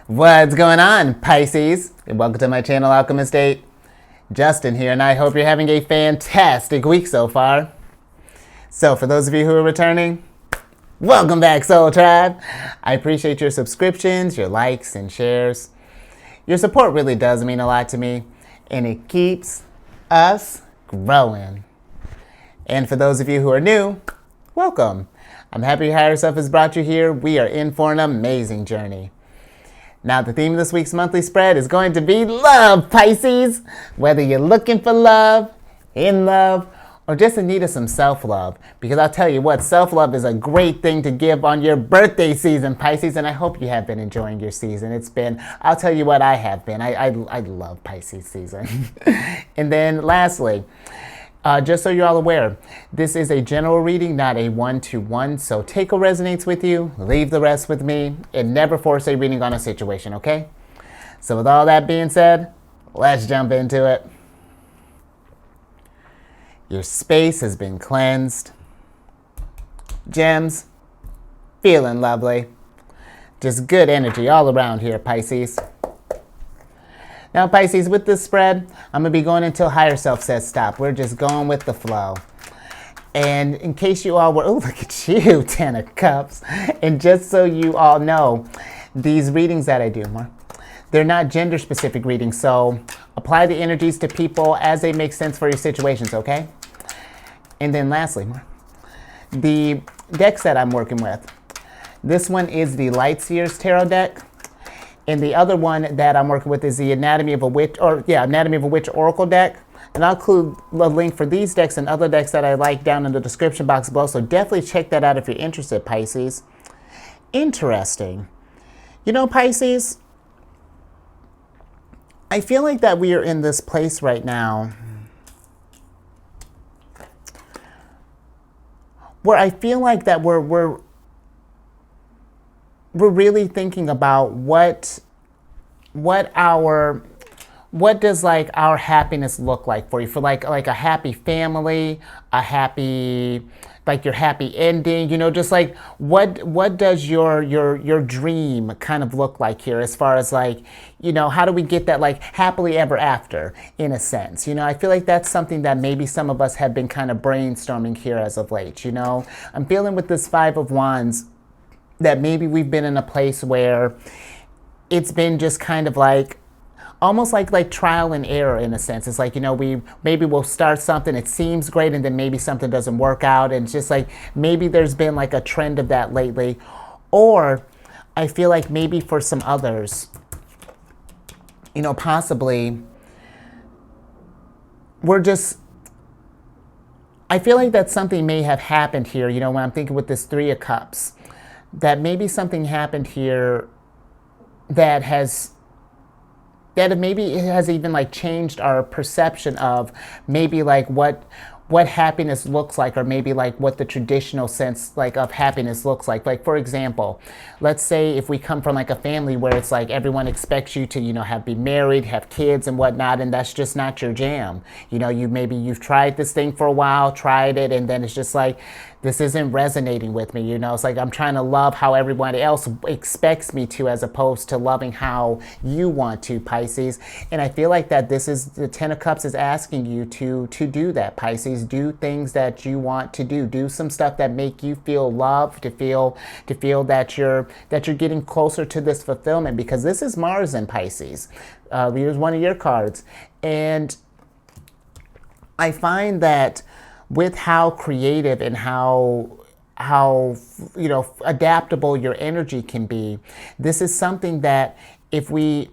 What's going on, Pisces? And welcome to my channel, Alchemist. Justin here, and I hope you're having a fantastic week so far. So, for those of you who are returning, welcome back, Soul Tribe. I appreciate your subscriptions, your likes, and shares. Your support really does mean a lot to me, and it keeps us growing. And for those of you who are new, welcome. I'm happy your higher self has brought you here. We are in for an amazing journey. Now, the theme of this week's monthly spread is going to be love, Pisces. Whether you're looking for love, in love, or just in need of some self-love. Because I'll tell you what, self-love is a great thing to give on your birthday season, Pisces. And I hope you have been enjoying your season. It's been, I'll tell you what I have been. I love Pisces season. And then lastly, just so you're all aware, this is a general reading, not a one-to-one. So take what resonates with you, leave the rest with me, and never force a reading on a situation, okay? So with all that being said, let's jump into it. Your space has been cleansed. Gems, feeling lovely. Just good energy all around here, Pisces. Now, Pisces, with this spread, I'm going to be going until higher self says stop. We're just going with the flow. And in case you all were, oh, look at you, 10 of Cups. And just so you all know, these readings that I do, they're not gender-specific readings. So apply the energies to people as they make sense for your situations, okay? And then lastly, the decks that I'm working with. This one is the Light Seers Tarot deck. And the other one that I'm working with is the Anatomy of a Witch Oracle deck. And I'll include a link for these decks and other decks that I like down in the description box below. So definitely check that out if you're interested, Pisces. Interesting. You know, Pisces, I feel like that we are in this place right now where I feel like that we're really thinking about what does like our happiness look like for you, for like a happy family, a happy, like your happy ending, you know, just like what does your dream kind of look like here, as far as like, you know, how do we get that like happily ever after, in a sense? You know, I feel like that's something that maybe some of us have been kind of brainstorming here as of late. You know, I'm feeling with this Five of Wands that maybe we've been in a place where it's been just kind of like, almost like trial and error in a sense. It's like, you know, we'll start something, it seems great, and then maybe something doesn't work out. And it's just like, maybe there's been like a trend of that lately. Or I feel like maybe for some others, you know, possibly I feel like that something may have happened here, you know, when I'm thinking with this Three of Cups, that maybe something happened here that maybe it has even like changed our perception of maybe like what happiness looks like, or maybe like what the traditional sense like of happiness looks like. Like, for example, let's say if we come from like a family where it's like everyone expects you to, you know, be married, have kids and whatnot, and that's just not your jam. You know, you've tried this thing for a while, tried it, and then it's just like, this isn't resonating with me, you know? It's like I'm trying to love how everyone else expects me to, as opposed to loving how you want to, Pisces. And I feel like that this is, the Ten of Cups is asking you to do that, Pisces. Do things that you want to do. Do some stuff that make you feel loved, to feel that you're getting closer to this fulfillment, because this is Mars in Pisces. Here's one of your cards. And I find that with how creative and how you know, adaptable your energy can be, this is something that if we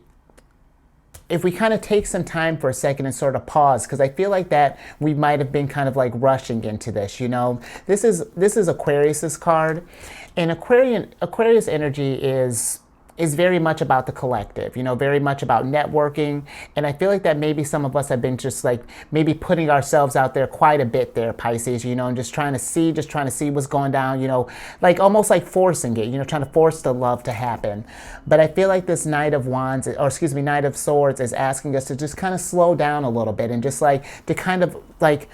kind of take some time for a second and sort of pause, because I feel like that we might have been kind of like rushing into this, you know. This is Aquarius's card, and Aquarius energy is very much about the collective, you know, very much about networking. And I feel like that maybe some of us have been just like maybe putting ourselves out there quite a bit there, Pisces, you know, and just trying to see what's going down, you know, like almost like forcing it, you know, trying to force the love to happen. But I feel like this Knight of Swords is asking us to just kind of slow down a little bit, and just like to kind of like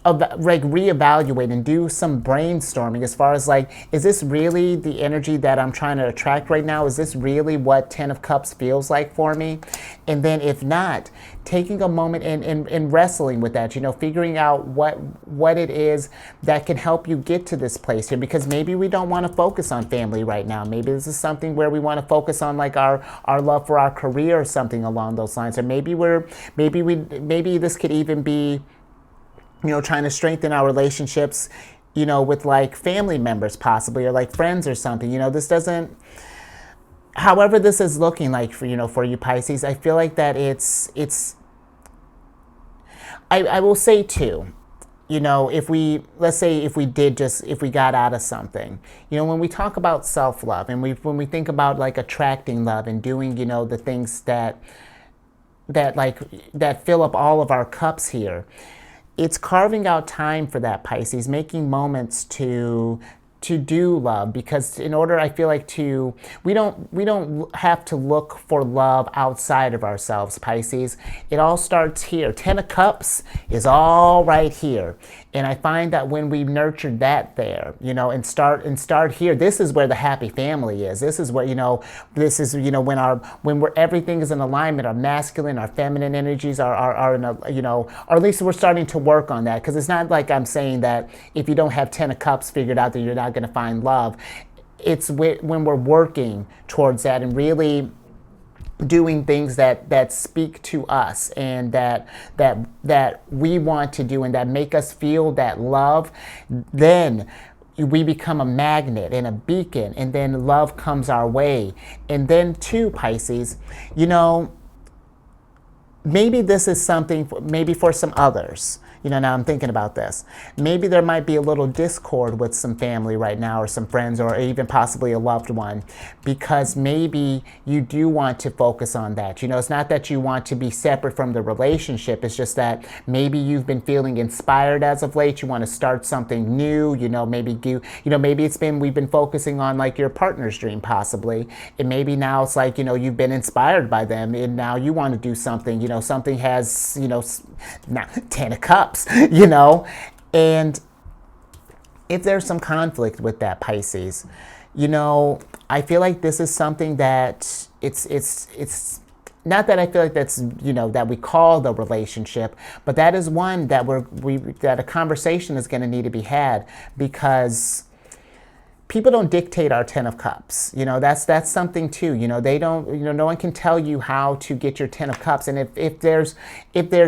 like reevaluate and do some brainstorming as far as like, is this really the energy that I'm trying to attract right now? Is this really what 10 of Cups feels like for me? And then if not, taking a moment and wrestling with that, figuring out what it is that can help you get to this place here, because maybe we don't want to focus on family right now. Maybe this is something where we want to focus on like our love for our career or something along those lines. Or maybe this could even be trying to strengthen our relationships, with like family members possibly, or like friends or something. This doesn't, however this is looking like for you Pisces, I feel like that I will say too, if we got out of something, when we talk about self-love and when we think about like attracting love and doing, the things that fill up all of our cups here, it's carving out time for that, Pisces, making moments to do love, because in order, I feel like we don't have to look for love outside of ourselves, Pisces. It all starts here. 10 of Cups is all right here. And I find that when we nurture that there, and start here, this is where the happy family is. This is where, when everything is in alignment, our masculine, our feminine energies are in a, or at least we're starting to work on that. Because it's not like I'm saying that if you don't have 10 of Cups figured out that you're not going to find love. It's when we're working towards that and really doing things that speak to us and that we want to do and that make us feel that love, then we become a magnet and a beacon, and then love comes our way. And then too, Pisces, maybe this is something maybe for some others. Now I'm thinking about this. Maybe there might be a little discord with some family right now, or some friends, or even possibly a loved one, because maybe you do want to focus on that. It's not that you want to be separate from the relationship. It's just that maybe you've been feeling inspired as of late. You want to start something new. Maybe we've been focusing on like your partner's dream possibly, and maybe now it's like you've been inspired by them, and now you want to do something. Something has now 10 of Cups. And if there's some conflict with that, Pisces, I feel like this is something that it's not that I feel like that's, that we call the relationship, but that is one that that a conversation is going to need to be had, because people don't dictate our 10 of Cups. That's something too. They don't, no one can tell you how to get your 10 of Cups. And if there's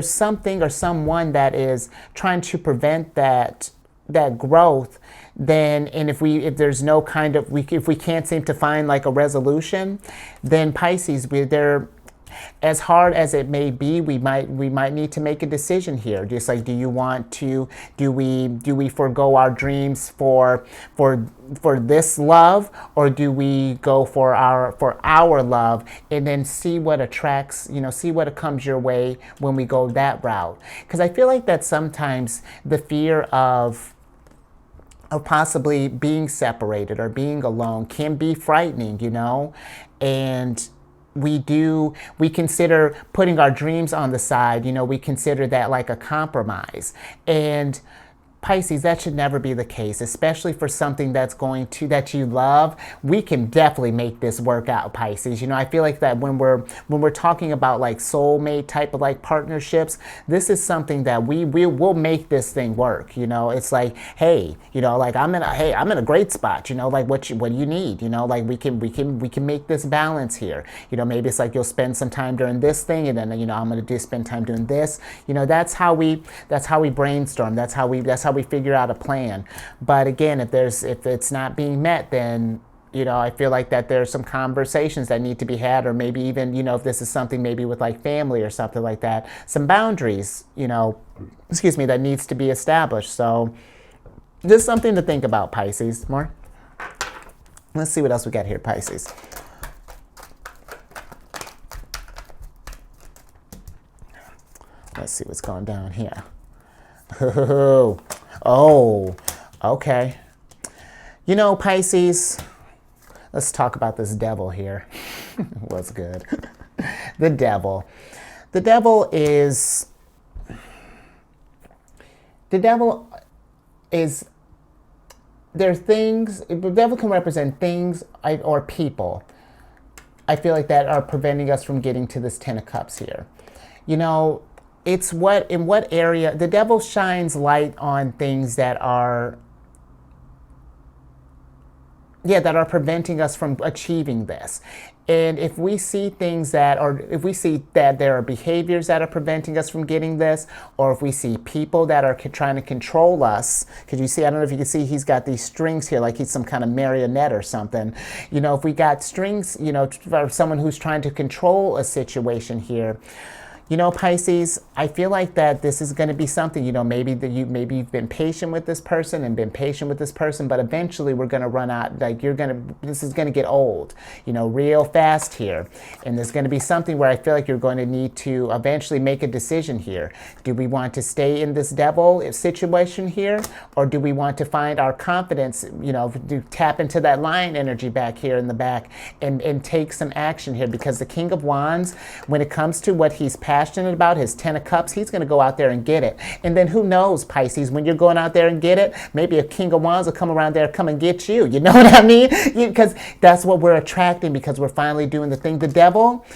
something or someone that is trying to prevent that growth, then, and if there's no kind of, if we can't seem to find like a resolution, then Pisces, as hard as it may be, we might need to make a decision here. Just like, do we forego our dreams for this love, or do we go for our love and then see what attracts, see what comes your way when we go that route? Because I feel like that sometimes the fear of possibly being separated or being alone can be frightening, and we consider putting our dreams on the side, we consider that like a compromise. And Pisces, that should never be the case, especially for something that you love. We can definitely make this work out, Pisces. I feel like that when we're talking about like soulmate type of like partnerships, this is something that we'll make this thing work. It's like, hey, like I'm in a great spot. Like what do you need? Like we can make this balance here. Maybe it's like you'll spend some time doing this thing, and then I'm gonna spend time doing this. That's how we brainstorm. That's how we figure out a plan. But again, if it's not being met, then I feel like that there's some conversations that need to be had, or maybe even if this is something maybe with like family or something like that, some boundaries that needs to be established. So just something to think about, Pisces. More. Let's see what else we got here, Pisces. Let's see what's going down here. Oh, okay. Pisces, let's talk about this devil here. What's good? The devil. The devil is the devil is, there are things, the devil can represent things or people, I feel like, that are preventing us from getting to this Ten of Cups here. You know, it's in what area, the devil shines light on things that are, that are preventing us from achieving this. And if we see things that, or if we see that there are behaviors that are preventing us from getting this, or if we see people that are trying to control us, because you see, I don't know if you can see, he's got these strings here, like he's some kind of marionette or something. You know, if we got strings, you know, for someone who's trying to control a situation here, you know, Pisces, I feel like that this is going to be something, you know, maybe you've been patient with this person and been patient with this person, but eventually we're going to run out, like this is going to get old, you know, real fast here. And there's going to be something where I feel like you're going to need to eventually make a decision here. Do we want to stay in this devil situation here? Or do we want to find our confidence, you know, to tap into that lion energy back here in the back and take some action here? Because the King of Wands, when it comes to what he's passionate about, his Ten of Cups, he's going to go out there and get it. And then who knows, Pisces, when you're going out there and get it, maybe a King of Wands will come around there, come and get you. You know what I mean? Because that's what we're attracting, because we're finally doing the thing. The devil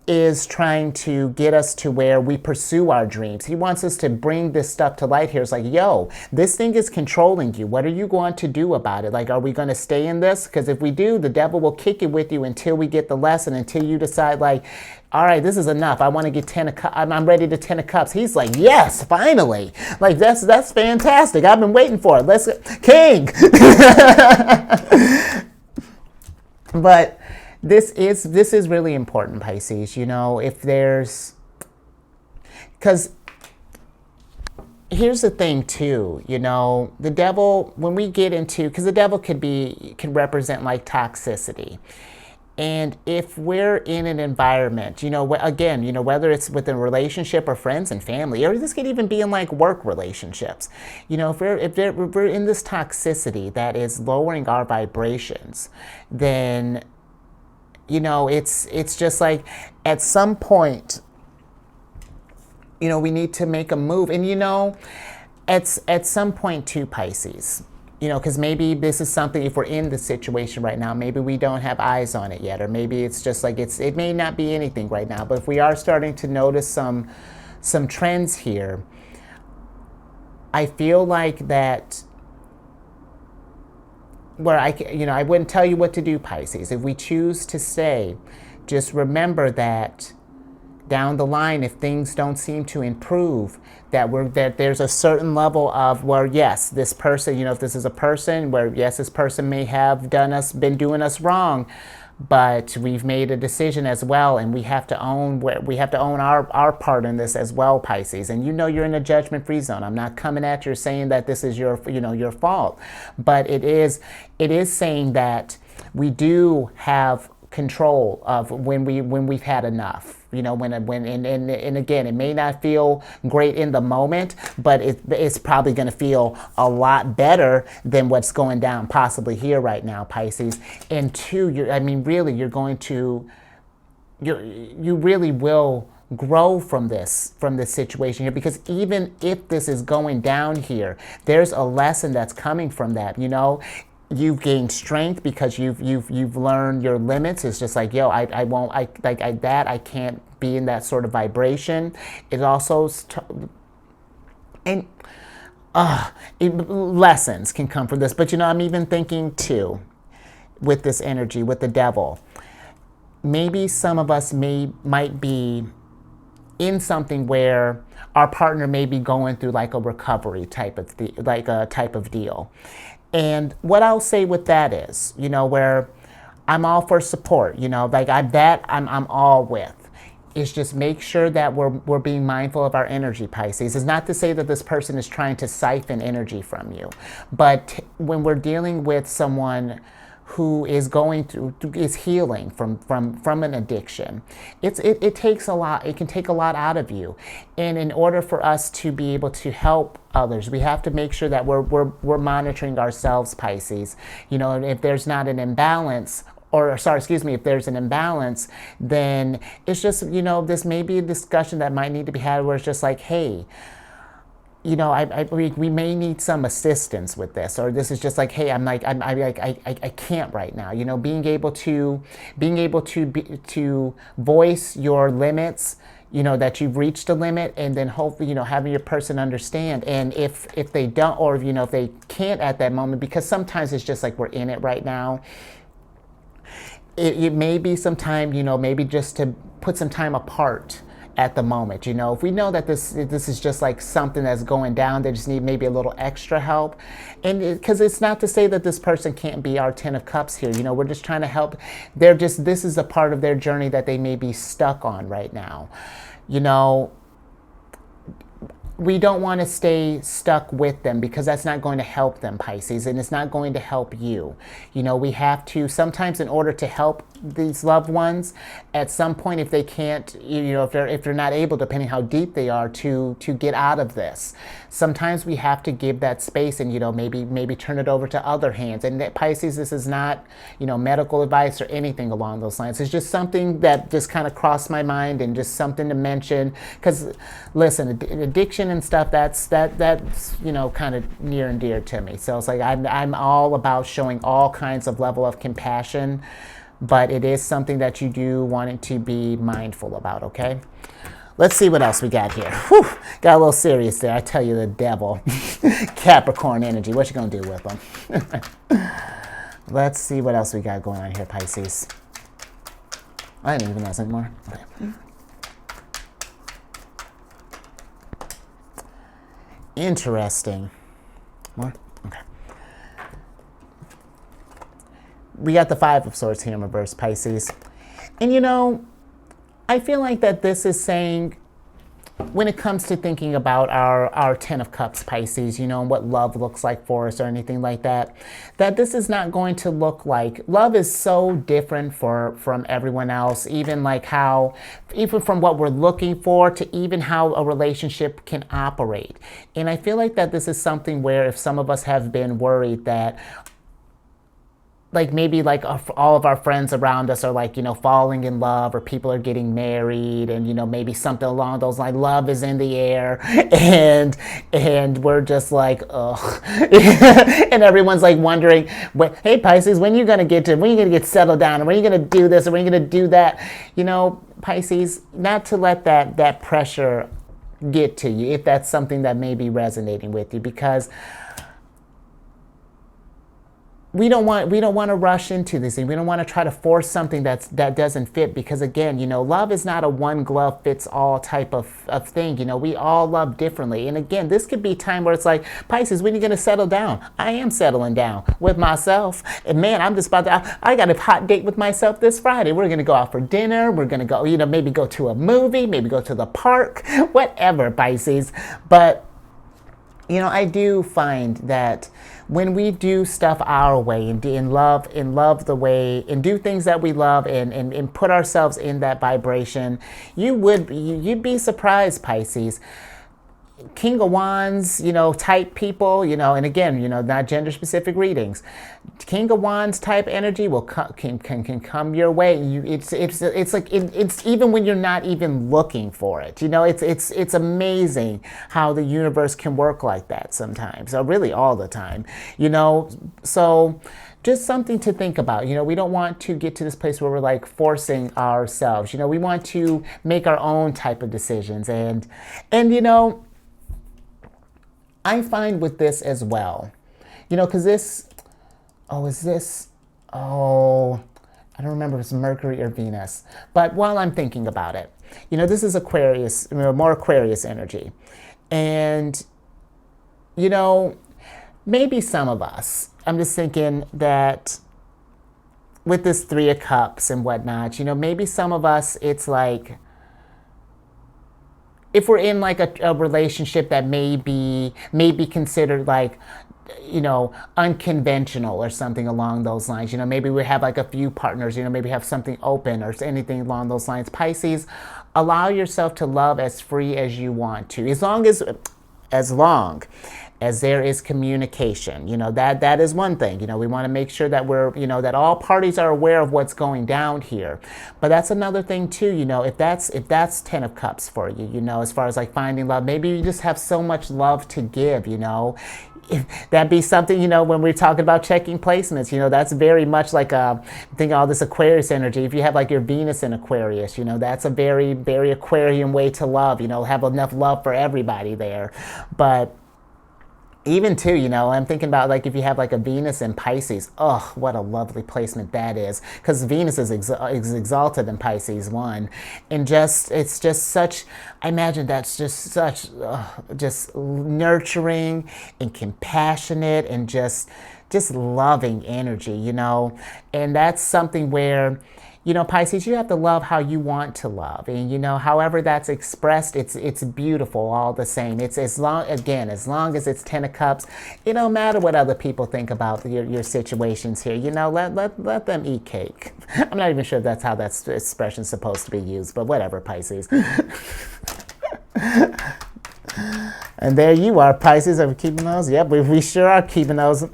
is trying to get us to where we pursue our dreams. He wants us to bring this stuff to light here. It's like, yo, this thing is controlling you. What are you going to do about it? Like, are we going to stay in this? Because if we do, the devil will kick it with you until we get the lesson, until you decide, like, all right, this is enough. I want to get 10 of cups. I'm ready to 10 of cups. He's like, yes, finally. Like, that's fantastic. I've been waiting for it. Let's go. King. But this is really important, Pisces. You know, if there's, because here's the thing too, you know, the devil, when we get into, because the devil can represent like toxicity. And if we're in an environment, you know, again, you know, whether it's within a relationship or friends and family, or this could even be in like work relationships, you know, if we're in this toxicity that is lowering our vibrations, then, you know, it's just like at some point, you know, we need to make a move. And, you know, at some point too, Pisces, you know, because maybe this is something, if we're in the situation right now, maybe we don't have eyes on it yet, or maybe it's just like it may not be anything right now, but if we are starting to notice some trends here, I feel like that, where I wouldn't tell you what to do, Pisces. If we choose to stay, just remember that down the line, if things don't seem to improve, that there's a certain level of where, yes, this person, you know, if this is a person where, yes, this person may have been doing us wrong, but we've made a decision as well, and we have to own our part in this as well, Pisces. And you know, you're in a judgment-free zone. I'm not coming at you saying that this is your fault, but it is saying that we do have control of when we've had enough. You know, and again, it may not feel great in the moment, but it's probably going to feel a lot better than what's going down possibly here right now, Pisces. And two, you really will grow from this situation here, because even if this is going down here, there's a lesson that's coming from that. You know, you've gained strength because you've learned your limits. It's just like, yo, I can't be in that sort of vibration. It also lessons can come from this. But you know, I'm even thinking too, with this energy, with the devil, maybe some of us might be in something where our partner may be going through like a recovery type of deal. And what I'll say with that is, you know, where I'm all for support, you know, like I'm all with. Is just make sure that we're being mindful of our energy, Pisces. It's not to say that this person is trying to siphon energy from you, but when we're dealing with someone who is is healing from an addiction, it takes a lot. It can take a lot out of you, and in order for us to be able to help others, we have to make sure that we're monitoring ourselves, Pisces. You know, if there's not an imbalance, if there's an imbalance, then it's just, you know, this may be a discussion that might need to be had where it's just like, hey, we may need some assistance with this, or this is just like, hey, I can't right now. Being able to voice your limits, that you've reached a limit, and then hopefully, having your person understand. And if they don't, or if they can't at that moment, because sometimes it's just like we're in it right now. It may be some time, maybe just to put some time apart at the moment. If we know that this is just like something that's going down, they just need maybe a little extra help. And because it's not to say that this person can't be our 10 of Cups here. We're just trying to help. This is a part of their journey that they may be stuck on right now. We don't want to stay stuck with them, because that's not going to help them, Pisces, and it's not going to help you. We have to, sometimes in order to help these loved ones, at some point, if they can't, if they're not able, depending how deep they are, to get out of this, sometimes we have to give that space and, maybe turn it over to other hands. And Pisces, this is not, medical advice or anything along those lines. It's just something that just kind of crossed my mind, and just something to mention. Because listen, addiction and stuff, that's kind of near and dear to me. So it's like I'm all about showing all kinds of level of compassion, but it is something that you do want it to be mindful about. Okay, let's see what else we got here. Whew, got a little serious there. I tell you, the devil. Capricorn energy, what you gonna do with them? Let's see what else we got going on here, Pisces. I didn't even know anymore. Okay. Interesting. More? Okay. We got the Five of Swords here in reverse, Pisces. And I feel like that this is saying, when it comes to thinking about our 10 of Cups, Pisces, and what love looks like for us or anything like that, that this is not going to look like, love is so different from everyone else, even from what we're looking for to even how a relationship can operate. And I feel like that this is something where, if some of us have been worried that, maybe all of our friends around us are falling in love, or people are getting married, and maybe something along those lines, love is in the air, and we're just like, ugh. And everyone's wondering, hey Pisces, when are you gonna get settled down, and when are you gonna do this, and when are you gonna do that? Pisces, not to let that pressure get to you, if that's something that may be resonating with you, because we don't want to rush into this thing. We don't want to try to force something that doesn't fit, because again, love is not a one glove fits all type of thing. We all love differently. And again, this could be a time where it's like, Pisces, when are you going to settle down? I am settling down with myself. And man, I'm just about to, I got a hot date with myself this Friday. We're going to go out for dinner. We're going to go, maybe go to a movie, maybe go to the park, whatever, Pisces. But I do find that when we do stuff our way, and love the way, and do things that we love, and put ourselves in that vibration, you'd be surprised, Pisces. King of Wands, type people, and again, not gender specific readings. King of Wands type energy can come your way. It's even when you're not even looking for it. It's amazing how the universe can work like that sometimes. So really all the time. So just something to think about. We don't want to get to this place where we're forcing ourselves. We want to make our own type of decisions, and I find with this as well, because this, I don't remember if it's Mercury or Venus, but while I'm thinking about it, this is Aquarius, more Aquarius energy. And, maybe some of us, I'm just thinking that with this Three of Cups and whatnot, maybe some of us, it's like, if we're in a relationship that may be considered unconventional or something along those lines, maybe we have a few partners, maybe have something open or anything along those lines. Pisces, allow yourself to love as free as you want to, as long as there is communication. That is one thing. We want to make sure that that all parties are aware of what's going down here. But that's another thing too. If that's 10 of Cups for you, as far as like finding love, maybe you just have so much love to give. That'd be something, when we're talking about checking placements, that's very much like think all this Aquarius energy. If you have like your Venus in Aquarius, that's a very, very Aquarian way to love, have enough love for everybody there. But even too, I'm thinking about like if you have like a Venus in Pisces, oh, what a lovely placement that is. Because Venus is exalted in Pisces 1. And it's just such, I imagine that's just such, just nurturing and compassionate and just loving energy, And that's something where, Pisces, you have to love how you want to love. And, however that's expressed, it's beautiful all the same. It's as long as it's 10 of Cups, it don't matter what other people think about your situations here. Let them eat cake. I'm not even sure if that's how that expression's supposed to be used, but whatever, Pisces. And there you are, Pisces. Are we keeping those? Yep, we sure are keeping those.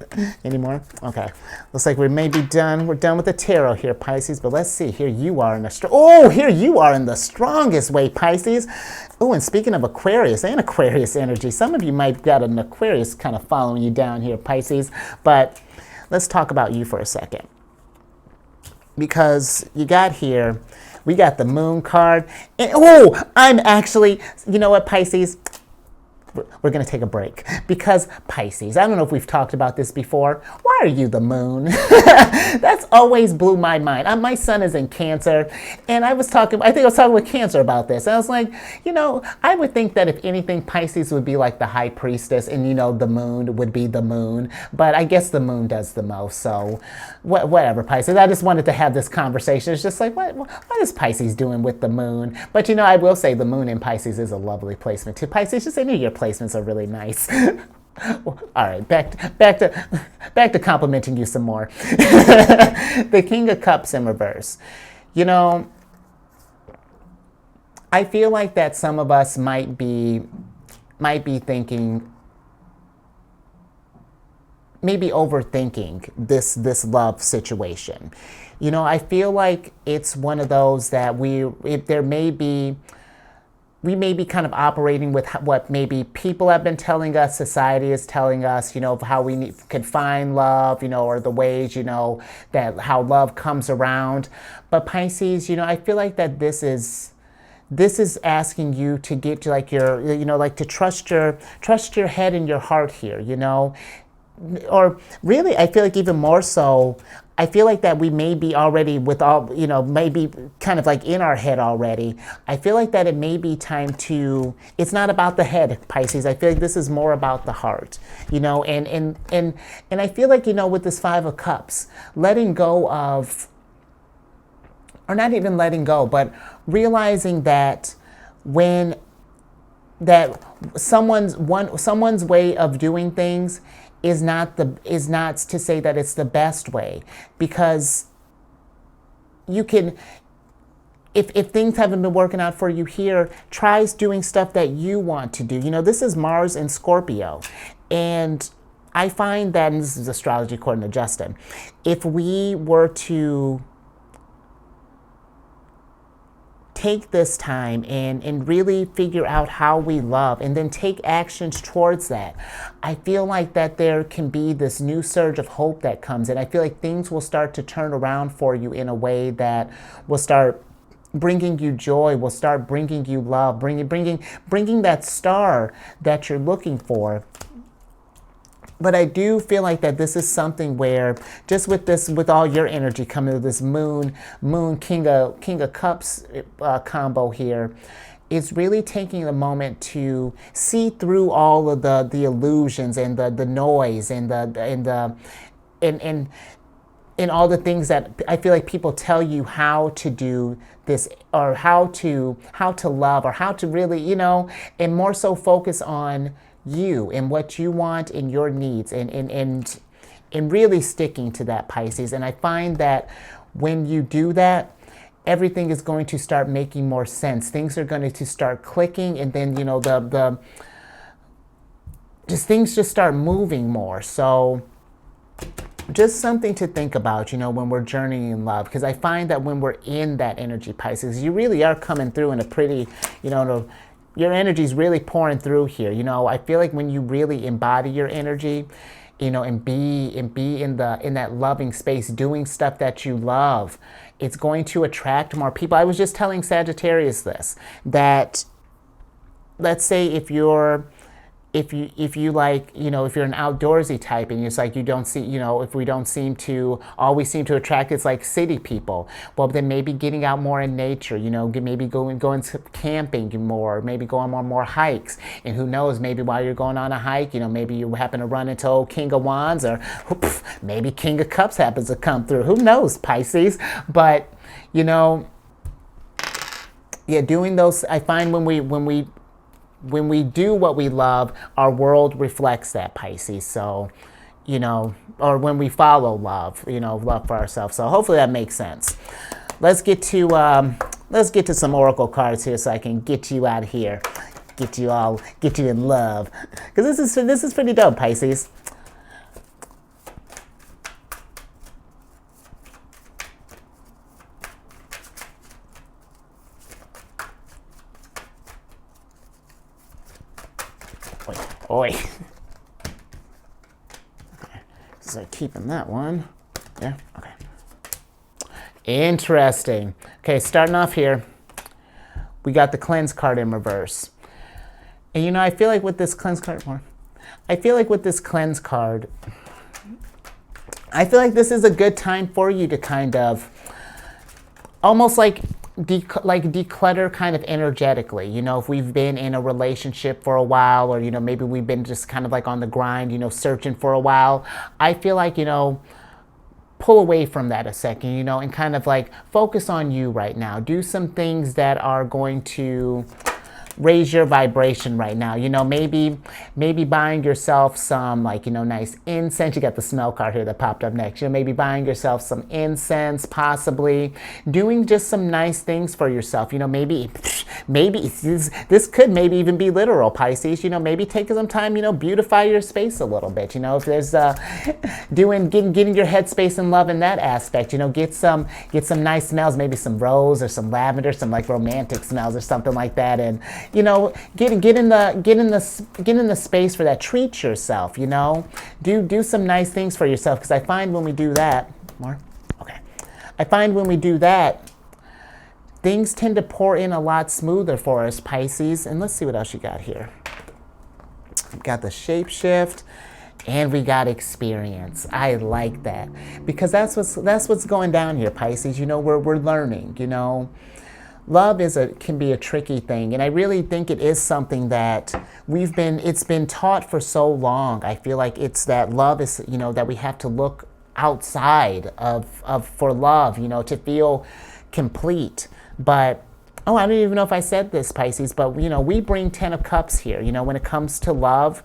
Anymore? Okay. Looks like we may be done. We're done with the tarot here, Pisces. But let's see. Here you are in the strongest way, Pisces. Oh, and speaking of Aquarius and Aquarius energy, some of you might got an Aquarius kind of following you down here, Pisces. But let's talk about you for a second. Because you got here, we got the Moon card. And, I'm actually, you know what, Pisces? We're going to take a break because Pisces, I don't know if we've talked about this before. Why are you the moon? That's always blew my mind. My son is in Cancer, and I think I was talking with Cancer about this. And I was like, I would think that if anything, Pisces would be like the high priestess, and the moon would be the moon. But I guess the moon does the most. So whatever, Pisces. I just wanted to have this conversation. It's just like, what is Pisces doing with the moon? But I will say the moon in Pisces is a lovely placement too. Pisces, just any of your placements are really nice. All right, back to complimenting you some more. The King of Cups in reverse. I feel like that some of us might be thinking, maybe overthinking this love situation. I feel like it's one of those that we may be kind of operating with what maybe people have been telling us, society is telling us, of how we can find love, or the ways, that how love comes around. But Pisces, I feel like that this is asking you to get to like your, like to trust your head and your heart here, or really, I feel like even more so, I feel like that we may be already with all, maybe kind of like in our head already. I feel like that it may be time to, it's not about the head, Pisces. I feel like this is more about the heart, and I feel like, with this 5 of Cups, letting go of, or not even letting go, but realizing that someone's way of doing things is not to say that it's the best way, because you can, if things haven't been working out for you here, try doing stuff that you want to do. This is Mars and Scorpio, and I find that, and this is astrology according to Justin, if we were to take this time and really figure out how we love and then take actions towards that, I feel like that there can be this new surge of hope that comes in. I feel like things will start to turn around for you in a way that will start bringing you joy, will start bringing you love, bringing that star that you're looking for. But I do feel like that this is something where, just with all your energy coming to this moon King of Cups combo here, is really taking a moment to see through all of the illusions and the noise and all the things that I feel like people tell you how to do this, or how to love, or how to really, and more so focus on you and what you want and your needs, and really sticking to that, Pisces. And I find that when you do that, everything is going to start making more sense. Things are going to start clicking, and then just things just start moving more. So just something to think about, when we're journeying in love, because I find that when we're in that energy, Pisces, you really are coming through in a pretty, your energy is really pouring through here. I feel like when you really embody your energy, and be in that loving space, doing stuff that you love, it's going to attract more people. I was just telling Sagittarius this, that let's say if you like, if you're an outdoorsy type and it's like you don't see, if we don't seem to always seem to attract, it's like city people. Well, then maybe getting out more in nature, maybe going camping more, maybe going on more hikes. And who knows, maybe while you're going on a hike, maybe you happen to run into old King of Wands, or maybe King of Cups happens to come through. Who knows, Pisces? But, yeah, doing those, I find when we do what we love, our world reflects that, Pisces. So, or when we follow love, love for ourselves. So hopefully that makes sense. Let's get to some oracle cards here so I can get you out of here, get you in love, because this is pretty dope, Pisces. Oi. Okay. So keeping that one. Yeah. Okay. Interesting. Okay, starting off here, we got the cleanse card in reverse. And I feel like with this cleanse card, I feel like this is a good time for you to kind of almost like declutter kind of energetically, if we've been in a relationship for a while, or maybe we've been just kind of like on the grind, searching for a while. I feel like pull away from that a second, and kind of like focus on you right now. Do some things that are going to raise your vibration right now. Maybe buying yourself some nice incense. You got the smell card here that popped up next. Maybe buying yourself some incense, possibly doing just some nice things for yourself. Maybe this could maybe even be literal, Pisces. Maybe take some time, beautify your space a little bit. If there's getting your headspace in love in that aspect. Get some nice smells, maybe some rose or some lavender, some like romantic smells or something like that, and get in the space for that. Treat yourself, do some nice things for yourself, because I find when we do that, things tend to pour in a lot smoother for us, Pisces. And let's see what else you got here. We've got the shapeshift, and we got experience. I like that, because that's what's going down here, Pisces. We're learning. Love can be a tricky thing, and I really think it is something that it's been taught for so long. I feel like it's that love is, that we have to look outside of for love, to feel complete. But I don't even know if I said this, Pisces, but we bring 10 of Cups here. When it comes to love,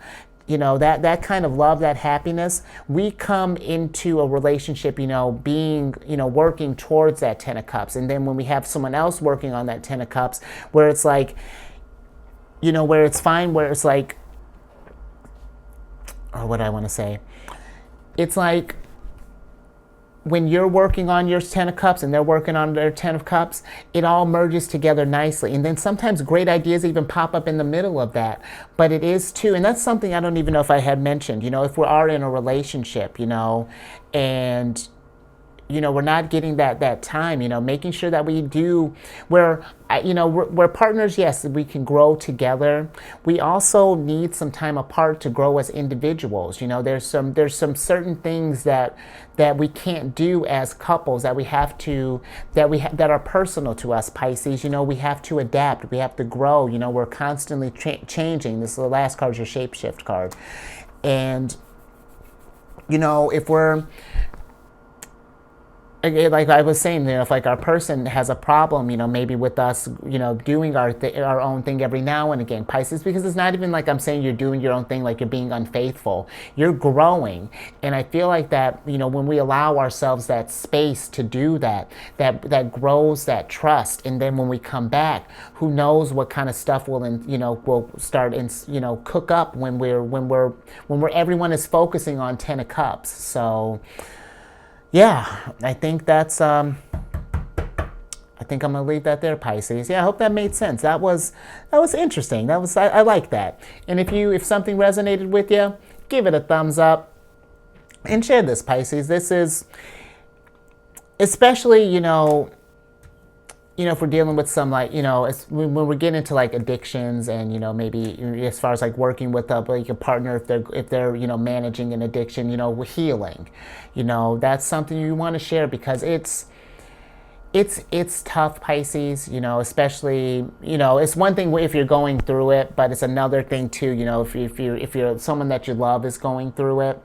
that kind of love, that happiness, we come into a relationship, being, working towards that 10 of Cups. And then when we have someone else working on that 10 of Cups, where it's like, where it's fine, where it's like, or what I want to say, it's like, when you're working on your 10 of Cups and they're working on their 10 of Cups, it all merges together nicely. And then sometimes great ideas even pop up in the middle of that. But it is too, and that's something I don't even know if I had mentioned, if we are in a relationship, and we're not getting that time, making sure that we do, we're partners, yes, we can grow together. We also need some time apart to grow as individuals. There's some certain things that we can't do as couples, that that are personal to us, Pisces. We have to adapt, we have to grow. We're constantly changing. This is the last card, your shapeshift card. And if we're like I was saying, if like our person has a problem, maybe with us, doing our own thing every now and again, Pisces, because it's not even like I'm saying you're doing your own thing, like you're being unfaithful. You're growing, and I feel like that, when we allow ourselves that space to do that, that grows that trust, and then when we come back, who knows what kind of stuff will start and cook up when everyone is focusing on Ten of Cups. So. Yeah, I think I think I'm gonna leave that there, Pisces. Yeah, I hope that made sense. That was interesting. I like that. And if something resonated with you, give it a thumbs up and share this, Pisces. This is especially if we're dealing with some when we're getting into like addictions and maybe as far as like working with like a partner if they're managing an addiction, healing, that's something you want to share because it's tough, Pisces, especially, it's one thing if you're going through it, but it's another thing too, if you're someone that you love is going through it.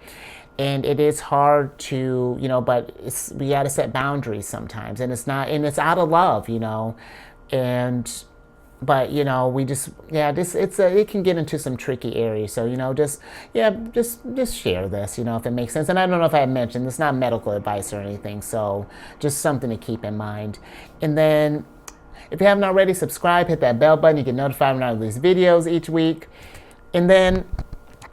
And it is hard to, but we got to set boundaries sometimes, and it's out of love, but it can get into some tricky areas. So just share this, if it makes sense. And I don't know if I had mentioned it's not medical advice or anything, so just something to keep in mind. And then if you haven't already, subscribe, hit that bell button. You get notified when I release videos each week. And then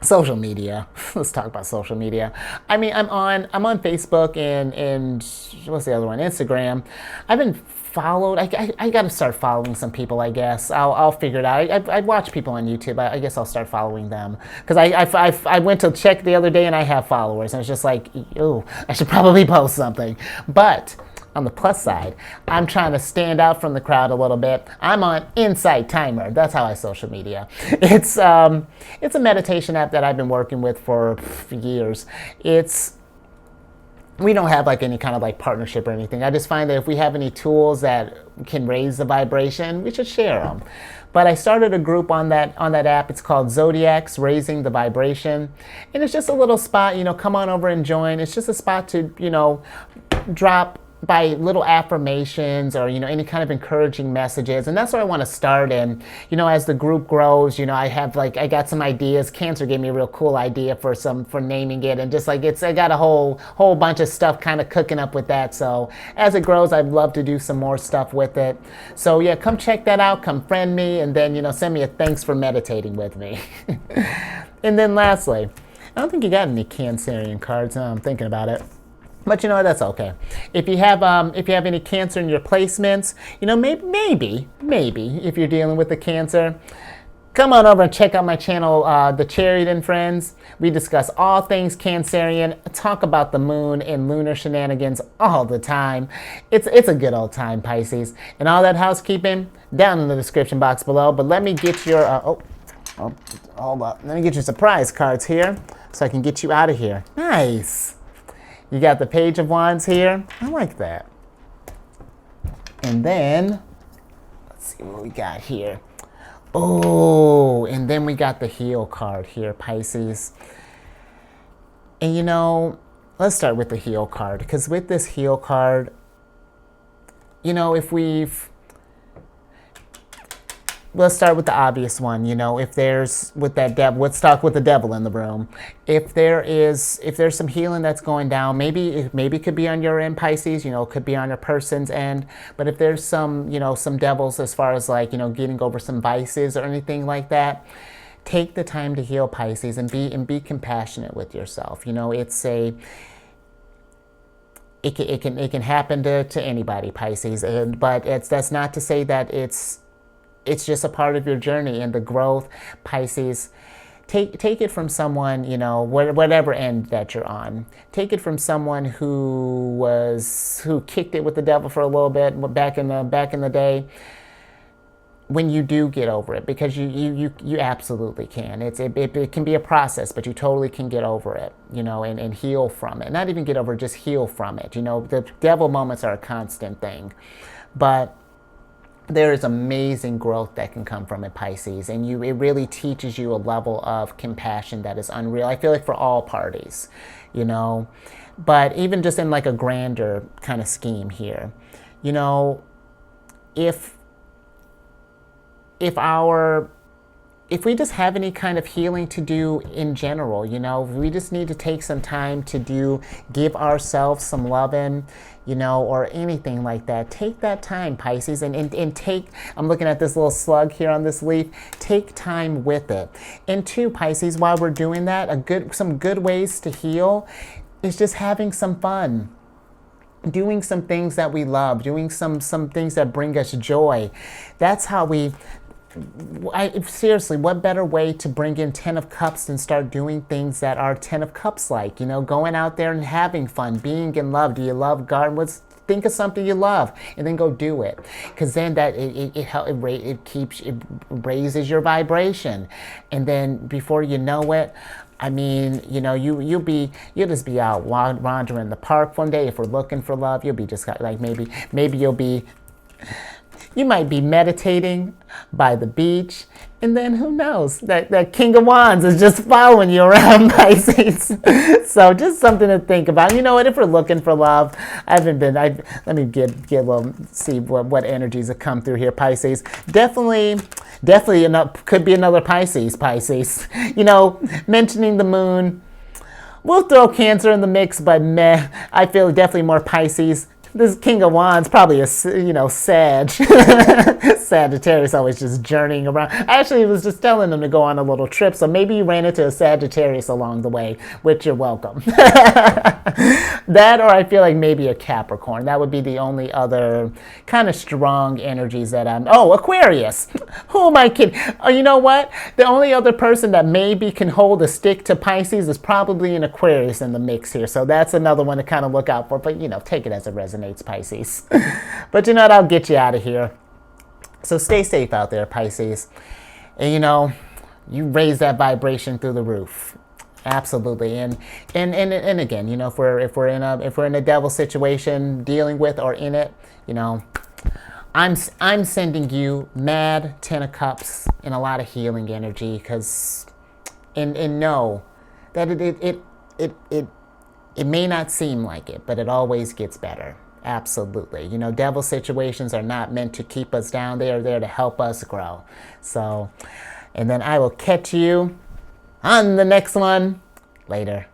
social media. Let's talk about social media. I mean, I'm on Facebook and what's the other one? Instagram. I've been followed. I got to start following some people, I guess. I'll figure it out. I watch people on YouTube. I guess I'll start following them. Because I went to check the other day and I have followers. And it's just like, ooh, I should probably post something. But on the plus side, I'm trying to stand out from the crowd a little bit. I'm on Insight Timer. That's how I social media. It's a meditation app that I've been working with for years. We don't have like any kind of like partnership or anything. I just find that if we have any tools that can raise the vibration, we should share them. But I started a group on that app. It's called Zodiacs, Raising the Vibration. And it's just a little spot, come on over and join. It's just a spot to, drop by little affirmations or any kind of encouraging messages, and that's where I want to start. And as the group grows, I got some ideas. Cancer gave me a real cool idea for naming it, and just like I got a whole bunch of stuff kind of cooking up with that. So as it grows, I'd love to do some more stuff with it. So yeah, come check that out, come friend me, and then send me a thanks for meditating with me. And then lastly, I don't think you got any Cancerian cards. I'm thinking about it. But that's okay. If you have any Cancer in your placements, maybe if you're dealing with the Cancer, come on over and check out my channel, The Chariot and Friends. We discuss all things Cancerian, talk about the moon and lunar shenanigans all the time. It's a good old time, Pisces. And all that housekeeping down in the description box below. But let me get your hold up. Let me get your surprise cards here so I can get you out of here. Nice. You got the Page of Wands here. I like that. And then, let's see what we got here. Oh, and then we got the Heal card here, Pisces. And let's start with the Heal card. Because with this Heal card, let's start with the obvious one. If there's with that devil, let's talk with the devil in the room. If there's some healing that's going down, maybe it could be on your end, Pisces. It could be on your person's end. But if there's some devils as far as like getting over some vices or anything like that, take the time to heal, Pisces, and be compassionate with yourself. It can happen to anybody, Pisces. But that's not to say that it's just a part of your journey and the growth, Pisces. Take it from someone, whatever end that you're on. Take it from someone who kicked it with the devil for a little bit back in the day. When you do get over it, because you absolutely can. It can be a process, but you totally can get over it, and heal from it. Not even get over it, just heal from it. The devil moments are a constant thing, but there is amazing growth that can come from it, Pisces, and it really teaches you a level of compassion that is unreal. I feel like for all parties, But even just in like a grander kind of scheme here, you know, if our if we just have any kind of healing to do in general, you know, we just need to take some time to give ourselves some loving, you know, or anything like that. Take that time, Pisces, and take, I'm looking at this little slug here on this leaf, take time with it. And two, Pisces, while we're doing that, some good ways to heal is just having some fun. Doing some things that we love, doing some things that bring us joy. That's how seriously, what better way to bring in 10 of Cups than start doing things that are 10 of Cups like, you know, going out there and having fun, being in love. Do you love God? Think of something you love and then go do it, because then that it raises your vibration, and then before you know it, I mean, you know, you'll just be out wandering in the park one day. If we're looking for love, you'll be just like maybe you might be meditating by the beach, and then who knows, that King of Wands is just following you around, Pisces. So just something to think about. You know what, if we're looking for love, let me get a little, see what energies have come through here, Pisces. Definitely could be another Pisces. You know, mentioning the moon, we'll throw Cancer in the mix, but I feel definitely more Pisces. This King of Wands probably a, you know, Sag. Sagittarius always just journeying around. I actually was just telling them to go on a little trip, so maybe you ran into a Sagittarius along the way, which you're welcome. That, or I feel like maybe a Capricorn. That would be the only other kind of strong energies that oh, Aquarius. Who am I kidding? Oh, you know what? The only other person that maybe can hold a stick to Pisces is probably an Aquarius in the mix here. So that's another one to kind of look out for. But, you know, take it as it resonates, Pisces. But you know what? I'll get you out of here. So stay safe out there, Pisces. And, you know, you raise that vibration through the roof. Absolutely. And again, you know, if we're in a devil situation, dealing with or in it, you know, I'm sending you mad 10 of Cups and a lot of healing energy, because and know that it may not seem like it, but it always gets better. Absolutely. You know, devil situations are not meant to keep us down. They are there to help us grow. So, and then I will catch you on the next one later.